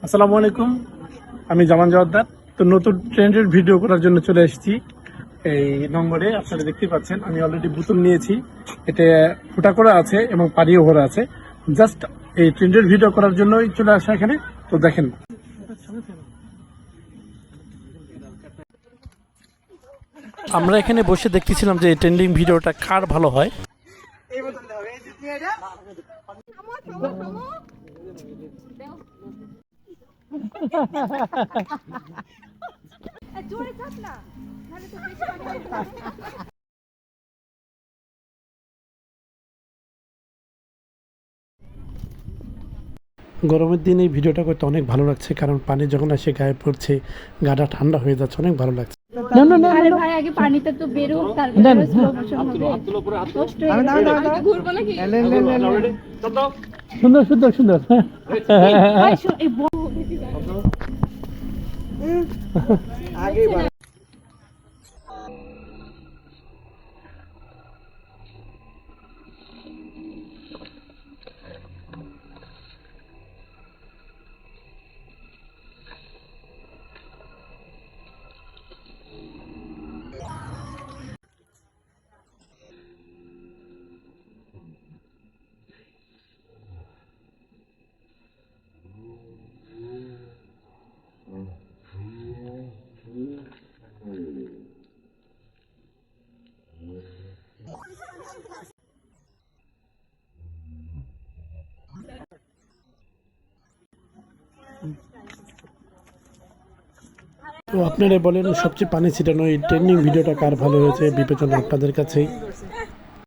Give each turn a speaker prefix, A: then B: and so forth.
A: আসসালামু আলাইকুম, আমি জামান জওয়াদ্দার। তো নতুন ট্রেন্ডের ভিডিও করার জন্য চলে এসেছি এই নম্বরে। আপনারা দেখতে পাচ্ছেন আমি অলরেডি বোতল নিয়েছি, এটা ফুটা করা আছে এবং পানিও ভরা আছে। জাস্ট এই ট্রেন্ডের ভিডিও করার জন্যই চলে আসা এখানে। তো দেখেন, আমরা এখানে বসে দেখতেছিলাম যে ট্রেন্ডিং ভিডিওটা কার ভালো হয়। গরমের দিন এই ভিডিওটা করতে অনেক ভালো লাগছে, কারণ পানি যখন এসে গায়ে পড়ছে গাটা ঠান্ডা হয়ে যাচ্ছে, অনেক ভালো লাগছে।
B: আরে ভাই আগে পানিতে তো বেরো, তারপরে স্লো মোশন হবে। কষ্ট হয়ে যাবে, ঘুরবো নাকি?
A: সুন্দর সুন্দর সুন্দর।
B: ভাই এই আগে
A: তো আপনারা বলেন সবচেয়ে পানি ছিটানো এই ট্রেন্ডিং ভিডিওটা কার ভালো হয়েছে, বিবেচনা আপনাদের কাছেই।